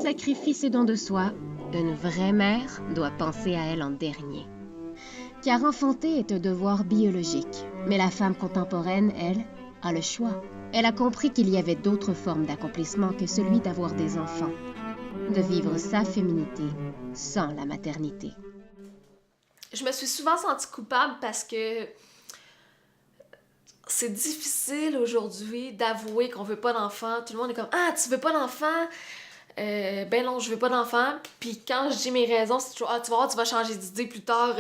sacrifie ses dons de soi, une vraie mère doit penser à elle en dernier. Car enfanter est un devoir biologique, mais la femme contemporaine, elle, a le choix. Elle a compris qu'il y avait d'autres formes d'accomplissement que celui d'avoir des enfants, de vivre sa féminité sans la maternité. Je me suis souvent sentie coupable parce que c'est difficile aujourd'hui d'avouer qu'on veut pas d'enfant. Tout le monde est comme « Ah, tu veux pas d'enfant? Ben non, je veux pas d'enfant. » Puis quand je dis mes raisons, c'est toujours « Ah, tu vas voir, tu vas changer d'idée plus tard.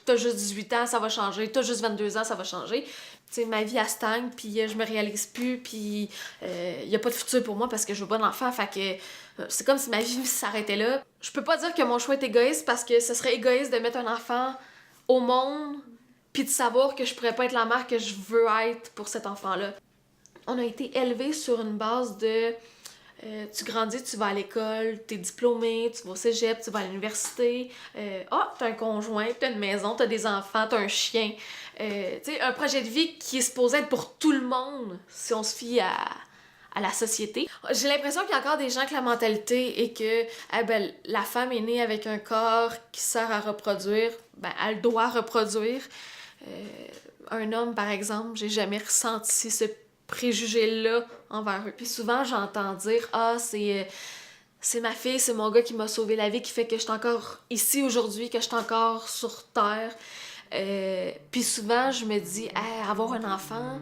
T'as juste 18 ans, ça va changer. T'as juste 22 ans, ça va changer. » Tu sais, ma vie, elle stagne, puis je me réalise plus, puis y a pas de futur pour moi parce que je veux pas d'enfant. Fait que c'est comme si ma vie s'arrêtait là. Je peux pas dire que mon choix est égoïste parce que ce serait égoïste de mettre un enfant au monde puis de savoir que je pourrais pas être la mère que je veux être pour cet enfant-là. On a été élevés sur une base de tu grandis, tu vas à l'école, t'es diplômé, tu vas au cégep, tu vas à l'université, t'as un conjoint, t'as une maison, t'as des enfants, t'as un chien. Tu sais, un projet de vie qui est supposé être pour tout le monde si on se fie à la société. J'ai l'impression qu'il y a encore des gens que la mentalité est que la femme est née avec un corps qui sert à reproduire, elle doit reproduire. Un homme, par exemple, j'ai jamais ressenti ce préjugé-là envers eux. Puis souvent, j'entends dire « Ah, c'est ma fille, c'est mon gars qui m'a sauvé la vie, qui fait que je suis encore ici aujourd'hui, que je suis encore sur Terre. » Puis souvent, je me dis « Avoir un enfant,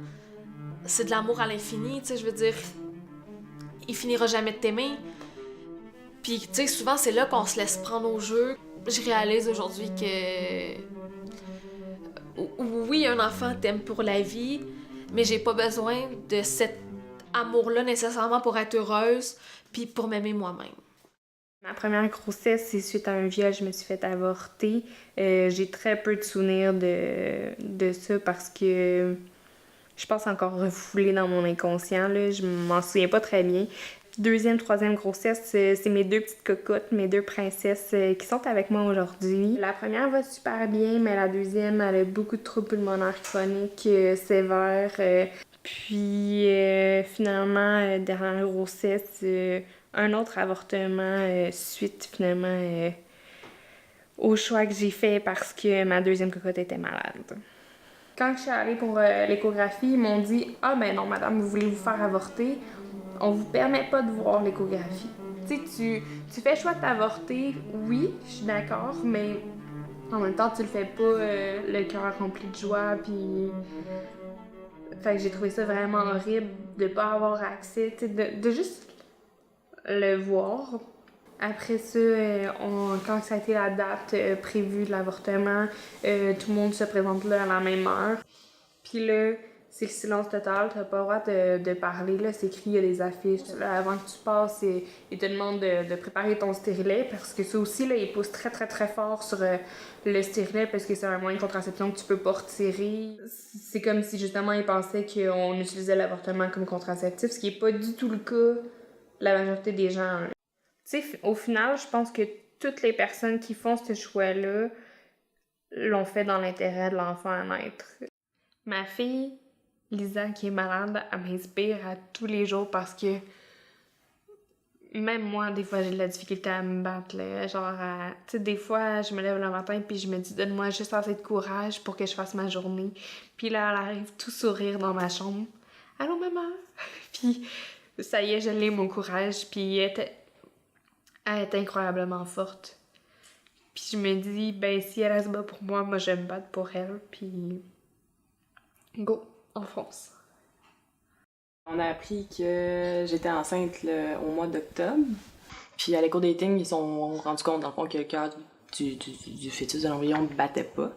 c'est de l'amour à l'infini, tu sais, je veux dire, il finira jamais de t'aimer. » Puis, tu sais, souvent, c'est là qu'on se laisse prendre au jeu. Je réalise aujourd'hui que oui, un enfant t'aime pour la vie, mais j'ai pas besoin de cet amour-là nécessairement pour être heureuse puis pour m'aimer moi-même. Ma première grossesse, c'est suite à un viol, je me suis fait avorter. J'ai très peu de souvenirs de ça parce que je pense encore refoulé dans mon inconscient, là. Je m'en souviens pas très bien. Deuxième, troisième grossesse, c'est mes deux petites cocottes, mes deux princesses qui sont avec moi aujourd'hui. La première va super bien, mais la deuxième, elle a beaucoup de troubles pulmonaires chroniques sévères. Puis finalement, dernière grossesse, un autre avortement suite finalement au choix que j'ai fait parce que ma deuxième cocotte était malade. Quand je suis allée pour l'échographie, ils m'ont dit « Ah ben non madame, vous voulez vous faire avorter? On vous permet pas de voir l'échographie. » Tu sais, tu fais le choix de t'avorter, oui, je suis d'accord, mais en même temps, tu le fais pas le cœur rempli de joie, puis... Fait que j'ai trouvé ça vraiment horrible de pas avoir accès, tu sais, de juste le voir. Après ça, quand ça a été la date prévue de l'avortement, tout le monde se présente là à la même heure. Puis là, c'est le silence total, t'as pas le droit de parler, là, c'est écrit, il y a des affiches. Là, avant que tu passes, ils te demandent de préparer ton stérilet, parce que ça aussi, là, ils poussent très très très fort sur le stérilet, parce que c'est un moyen de contraception que tu peux pas retirer. C'est comme si justement ils pensaient qu'on utilisait l'avortement comme contraceptif, ce qui est pas du tout le cas de la majorité des gens. Tu sais, au final, je pense que toutes les personnes qui font ce choix-là l'ont fait dans l'intérêt de l'enfant à naître. Ma fille, Lisa, qui est malade, elle m'inspire à tous les jours parce que même moi, des fois, j'ai de la difficulté à me battre, là. Genre, tu sais, des fois, je me lève le matin puis je me dis « Donne-moi juste assez de courage pour que je fasse ma journée. » Puis là, elle arrive tout sourire dans ma chambre. « Allô, maman? » Puis ça y est, je l'ai, mon courage. Puis elle est incroyablement forte. Puis je me dis, ben si elle se bat pour moi, moi je vais me battre pour elle. Puis go, on fonce. On a appris que j'étais enceinte au mois d'octobre. Puis à l'éco-dating, ils se sont rendus compte dans le fond que le cœur du fœtus de l'embryon ne battait pas.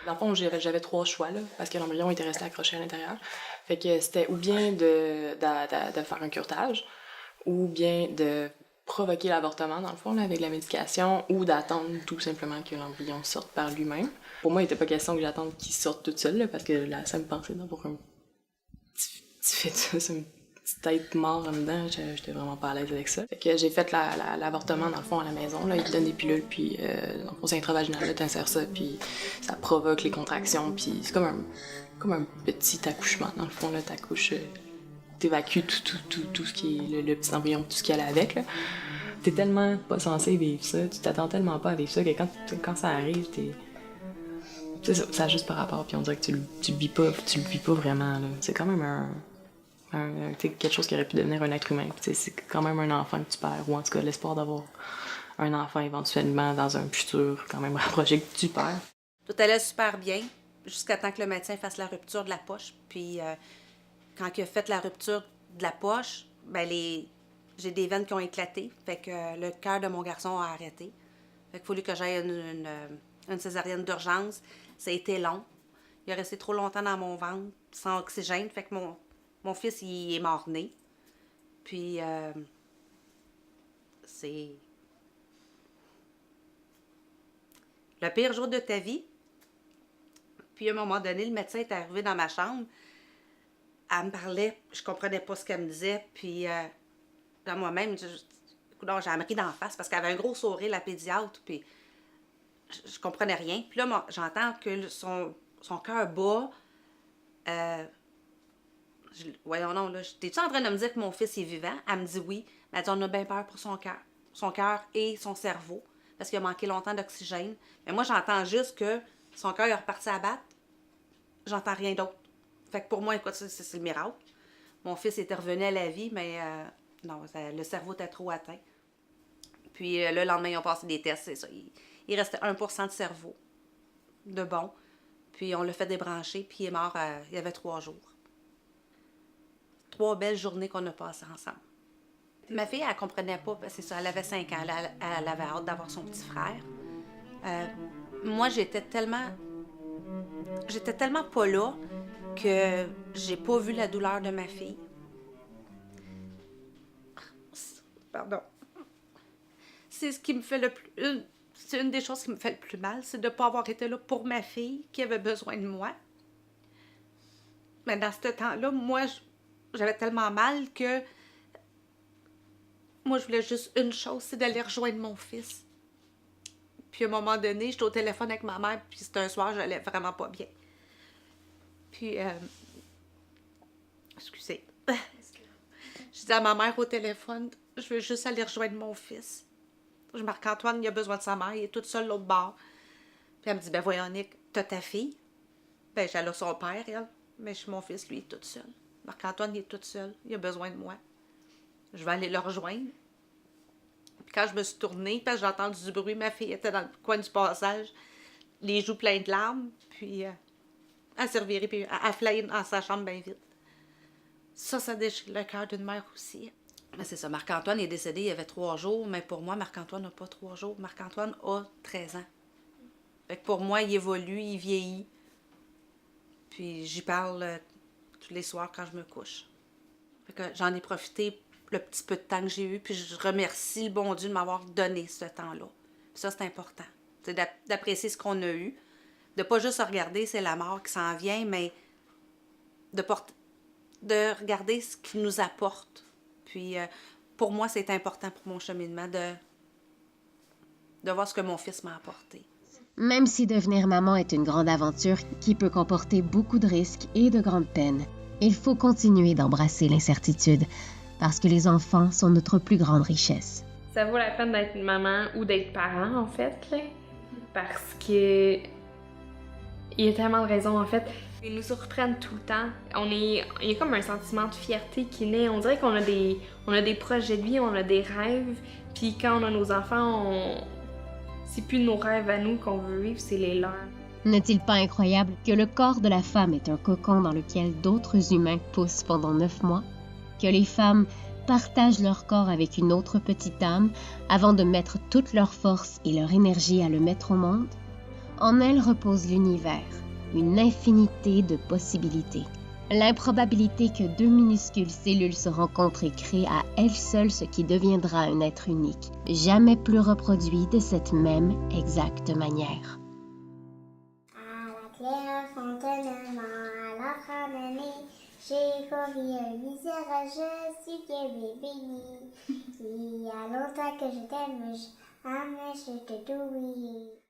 Dans le fond, j'avais 3 choix là, parce que l'embryon était resté accroché à l'intérieur. Fait que c'était ou bien de faire un curetage, ou bien de provoquer l'avortement, dans le fond, là, avec la médication, ou d'attendre tout simplement que l'embryon sorte par lui-même. Pour moi, il n'était pas question que j'attende qu'il sorte toute seule, là, parce que là, ça me pensait d'avoir un petit fœtus, une petite tête morte en dedans, j'étais vraiment pas à l'aise avec ça. Fait que j'ai fait l'avortement, dans le fond, à la maison, là, ils te donnent des pilules, puis dans le fond, c'est intravaginal, là, t'insères ça, puis ça provoque les contractions, puis c'est comme un petit accouchement, dans le fond, là, t'accouches... t'évacues tout ce qui est le petit embryon, tout ce qui allait avec, là. t'es tellement pas censé vivre ça, tu t'attends tellement pas à vivre ça que quand ça arrive, ça a juste par rapport, puis on dirait que tu le vis pas vraiment, là. C'est quand même quelque chose qui aurait pu devenir un être humain, puis c'est quand même un enfant que tu perds, ou en tout cas l'espoir d'avoir un enfant éventuellement dans un futur quand même rapproché que tu perds. Tout allait super bien, jusqu'à temps que le médecin fasse la rupture de la poche. Puis quand il a fait la rupture de la poche, ben j'ai des veines qui ont éclaté. Fait que le cœur de mon garçon a arrêté. Fait qu'il a fallu que j'aille une césarienne d'urgence. Ça a été long. Il est resté trop longtemps dans mon ventre, sans oxygène. Fait que mon fils, il est mort-né. Puis c'est le pire jour de ta vie. Puis à un moment donné, le médecin est arrivé dans ma chambre. Elle me parlait, je comprenais pas ce qu'elle me disait. Puis dans moi-même, j'ai ri d'en face parce qu'elle avait un gros sourire, la pédiatre. Puis je comprenais rien. Puis là, j'entends que son cœur bat. Voyons non, là, t'es-tu en train de me dire que mon fils est vivant? Elle me dit oui. Elle dit on a bien peur pour son cœur. Son cœur et son cerveau. Parce qu'il a manqué longtemps d'oxygène. Mais moi, j'entends juste que son cœur est reparti à battre. J'entends rien d'autre. Fait que pour moi, écoute, c'est le miracle. Mon fils était revenu à la vie, mais non, le cerveau était trop atteint. Puis le lendemain, ils ont passé des tests, c'est ça. Il restait 1% de cerveau de bon. Puis on l'a fait débrancher, puis il est mort, il y avait 3 jours. 3 belles journées qu'on a passées ensemble. Ma fille, elle comprenait pas, c'est ça, elle avait 5 ans, elle avait hâte d'avoir son petit frère. Moi, j'étais tellement pas là que j'ai pas vu la douleur de ma fille. Pardon. C'est ce qui me fait le plus... C'est une des choses qui me fait le plus mal, c'est de ne pas avoir été là pour ma fille qui avait besoin de moi. Mais dans ce temps-là, moi, j'avais tellement mal que moi, je voulais juste une chose, c'est d'aller rejoindre mon fils. Puis à un moment donné, j'étais au téléphone avec ma mère, puis c'était un soir, j'allais vraiment pas bien. Puis, excusez. Je disais à ma mère au téléphone, je veux juste aller rejoindre mon fils. Marc-Antoine, il a besoin de sa mère, il est toute seule l'autre bord. Puis elle me dit, ben voyons, Nick, t'as ta fille? Ben j'allais son père, elle. Mais mon fils, lui, il est tout seul. Marc-Antoine, il est tout seul, il a besoin de moi. Je vais aller le rejoindre. Puis quand je me suis tournée, parce que j'ai entendu du bruit, ma fille était dans le coin du passage, les joues pleines de larmes, puis elle s'est revirée, puis elle flayait dans sa chambre bien vite. Ça déchire le cœur d'une mère aussi. Mais c'est ça, Marc-Antoine est décédé il y avait 3 jours, mais pour moi, Marc-Antoine n'a pas 3 jours. Marc-Antoine a 13 ans. Fait que pour moi, il évolue, il vieillit. Puis j'y parle tous les soirs quand je me couche. Fait que j'en ai profité le petit peu de temps que j'ai eu, puis je remercie le bon Dieu de m'avoir donné ce temps-là. Puis ça, c'est important. C'est d'apprécier ce qu'on a eu. De pas juste regarder, c'est la mort qui s'en vient, mais de regarder ce qu'il nous apporte. Puis, pour moi, c'est important pour mon cheminement de voir ce que mon fils m'a apporté. Même si devenir maman est une grande aventure qui peut comporter beaucoup de risques et de grandes peines, il faut continuer d'embrasser l'incertitude parce que les enfants sont notre plus grande richesse. Ça vaut la peine d'être maman ou d'être parent, en fait, là, parce que il y a tellement de raisons, en fait. Ils nous surprennent tout le temps. Il y a comme un sentiment de fierté qui naît. On dirait qu'on a des projets de vie, on a des rêves. Puis quand on a nos enfants, c'est plus nos rêves à nous qu'on veut vivre, c'est les leurs. N'est-il pas incroyable que le corps de la femme est un cocon dans lequel d'autres humains poussent pendant 9 mois? Que les femmes partagent leur corps avec une autre petite âme avant de mettre toute leur force et leur énergie à le mettre au monde? En elles repose l'univers. Une infinité de possibilités. L'improbabilité que 2 minuscules cellules se rencontrent et créent à elles seules ce qui deviendra un être unique, jamais plus reproduit de cette même exacte manière. À la claire fontaine, à la ramener, j'ai couru un misère, je suis bien béni. Il y a longtemps que je t'aime, jamais je t'ai oublié.